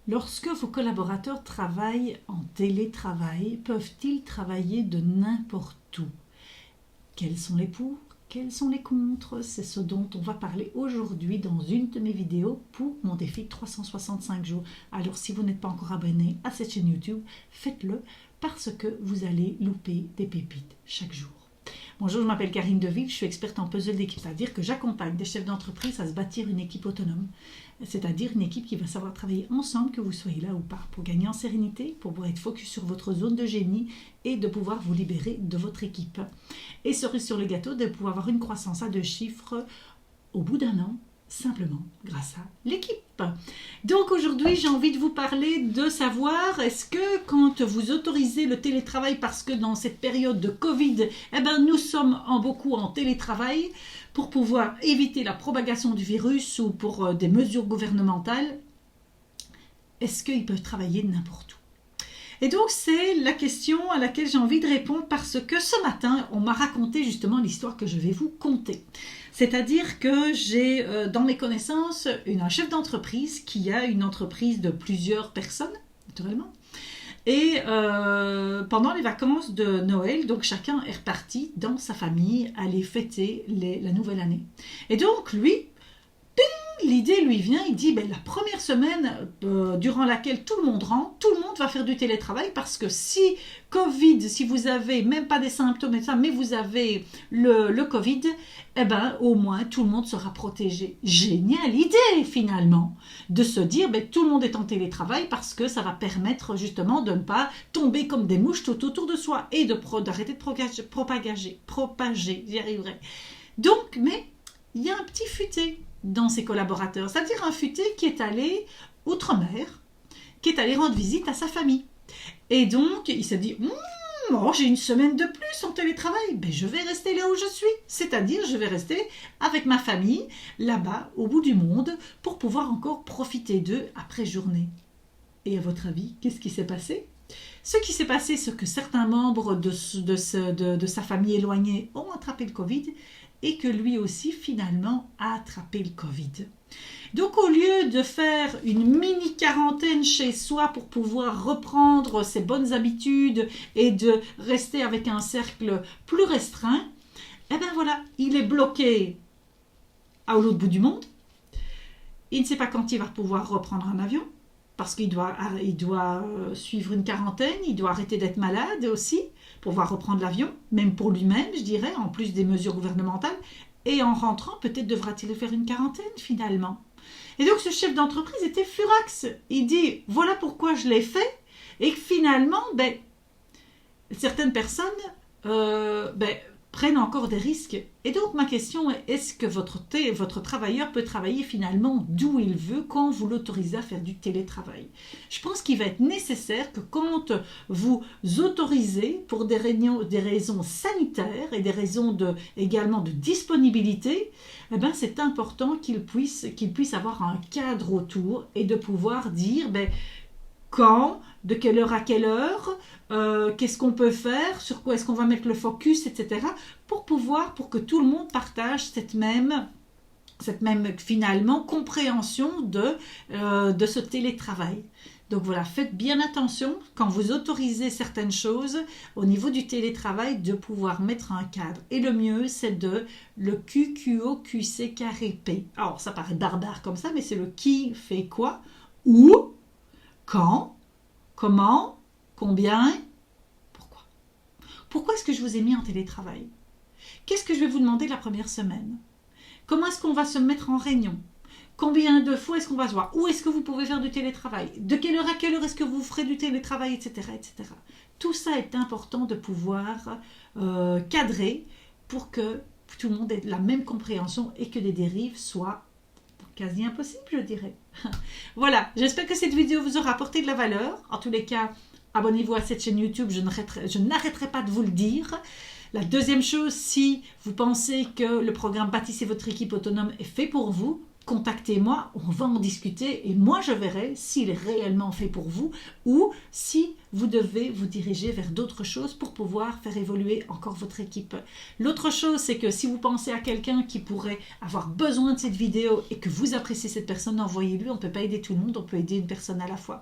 Lorsque vos collaborateurs travaillent en télétravail, peuvent-ils travailler de n'importe où? Quels sont les pour? Quels sont les contre? C'est ce dont on va parler aujourd'hui dans une de mes vidéos pour mon défi 365 jours. Alors si vous n'êtes pas encore abonné à cette chaîne YouTube, faites-le parce que vous allez louper des pépites chaque jour. Bonjour, je m'appelle Karine Deville, je suis experte en puzzle d'équipe, c'est-à-dire que j'accompagne des chefs d'entreprise à se bâtir une équipe autonome, c'est-à-dire une équipe qui va savoir travailler ensemble, que vous soyez là ou pas, pour gagner en sérénité, pour pouvoir être focus sur votre zone de génie et de pouvoir vous libérer de votre équipe. Et cerise sur le gâteau, de pouvoir avoir une croissance à 2 chiffres au bout d'un an, simplement grâce à l'équipe. Donc aujourd'hui, j'ai envie de vous parler de savoir, est-ce que quand vous autorisez le télétravail, parce que dans cette période de Covid, nous sommes beaucoup en télétravail pour pouvoir éviter la propagation du virus ou pour des mesures gouvernementales, est-ce qu'ils peuvent travailler n'importe où? Et donc, c'est la question à laquelle j'ai envie de répondre parce que ce matin, on m'a raconté justement l'histoire que je vais vous conter. C'est-à-dire que j'ai dans mes connaissances un chef d'entreprise qui a une entreprise de plusieurs personnes, naturellement. Et pendant les vacances de Noël, donc chacun est reparti dans sa famille aller fêter la nouvelle année. Et donc, lui, l'idée lui vient, il dit la première semaine durant laquelle tout le monde rentre, tout le monde va faire du télétravail parce que si Covid, si vous avez même pas des symptômes et ça, mais vous avez le Covid, au moins tout le monde sera protégé. Génial idée finalement de se dire tout le monde est en télétravail parce que ça va permettre justement de ne pas tomber comme des mouches tout autour de soi et d'arrêter de propager, j'y arriverai. Donc, mais il y a un petit futé dans ses collaborateurs, c'est-à-dire un futé qui est allé outre-mer, qui est allé rendre visite à sa famille. Et donc, il s'est dit, j'ai une semaine de plus en télétravail, je vais rester là où je suis, c'est-à-dire je vais rester avec ma famille, là-bas, au bout du monde, pour pouvoir encore profiter d'eux après journée. Et à votre avis, qu'est-ce qui s'est passé? Ce qui s'est passé, c'est que certains membres de sa famille éloignée ont attrapé le Covid et que lui aussi, finalement, a attrapé le Covid. Donc, au lieu de faire une mini-quarantaine chez soi pour pouvoir reprendre ses bonnes habitudes et de rester avec un cercle plus restreint, il est bloqué à l'autre bout du monde. Il ne sait pas quand il va pouvoir reprendre un avion, parce qu'il doit suivre une quarantaine, il doit arrêter d'être malade aussi, pour pouvoir reprendre l'avion, même pour lui-même, je dirais, en plus des mesures gouvernementales. Et en rentrant, peut-être devra-t-il faire une quarantaine, finalement. Et donc, ce chef d'entreprise était furax. Il dit, voilà pourquoi je l'ai fait, et que finalement, certaines personnes prennent encore des risques. Et donc, ma question est, est-ce que votre travailleur peut travailler finalement d'où il veut quand vous l'autorisez à faire du télétravail? Je pense qu'il va être nécessaire que quand vous autorisez pour des raisons sanitaires et des raisons également de disponibilité, c'est important qu'il puisse avoir un cadre autour et de pouvoir dire quand, de quelle heure à quelle heure, qu'est-ce qu'on peut faire, sur quoi est-ce qu'on va mettre le focus, etc. pour que tout le monde partage cette même finalement compréhension de ce télétravail. Donc voilà, faites bien attention quand vous autorisez certaines choses au niveau du télétravail de pouvoir mettre un cadre. Et le mieux, c'est le QQOQCKRP. Alors ça paraît barbare comme ça, mais c'est le qui fait quoi, où, quand, comment, combien, pourquoi. Pourquoi est-ce que je vous ai mis en télétravail? Qu'est-ce que je vais vous demander la première semaine? Comment est-ce qu'on va se mettre en réunion? Combien de fois est-ce qu'on va se voir? Où est-ce que vous pouvez faire du télétravail? De quelle heure à quelle heure est-ce que vous ferez du télétravail, etc., etc. Tout ça est important de pouvoir cadrer pour que tout le monde ait la même compréhension et que des dérives soient quasi impossible, je dirais. Voilà, j'espère que cette vidéo vous aura apporté de la valeur. En tous les cas, abonnez-vous à cette chaîne YouTube, je n'arrêterai pas de vous le dire. La deuxième chose, si vous pensez que le programme Bâtissez votre équipe autonome est fait pour vous, contactez-moi, on va en discuter et moi je verrai s'il est réellement fait pour vous ou si vous devez vous diriger vers d'autres choses pour pouvoir faire évoluer encore votre équipe. L'autre chose, c'est que si vous pensez à quelqu'un qui pourrait avoir besoin de cette vidéo et que vous appréciez cette personne, envoyez-lui. On ne peut pas aider tout le monde, on peut aider une personne à la fois.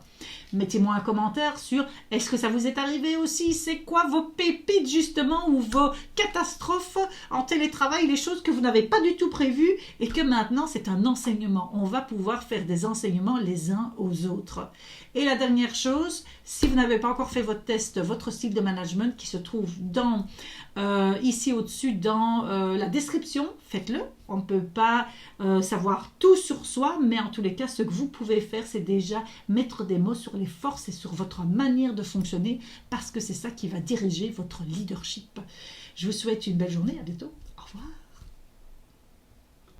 Mettez-moi un commentaire sur est-ce que ça vous est arrivé aussi, c'est quoi vos pépites justement ou vos catastrophes en télétravail, les choses que vous n'avez pas du tout prévues et que maintenant c'est un enseignement. On va pouvoir faire des enseignements les uns aux autres. Et la dernière chose, si vous n'avez pas encore fait votre test, votre style de management qui se trouve dans ici au-dessus dans la description, faites-le. On ne peut pas savoir tout sur soi, mais en tous les cas, ce que vous pouvez faire, c'est déjà mettre des mots sur les forces et sur votre manière de fonctionner, parce que c'est ça qui va diriger votre leadership. Je vous souhaite une belle journée, à bientôt, au revoir.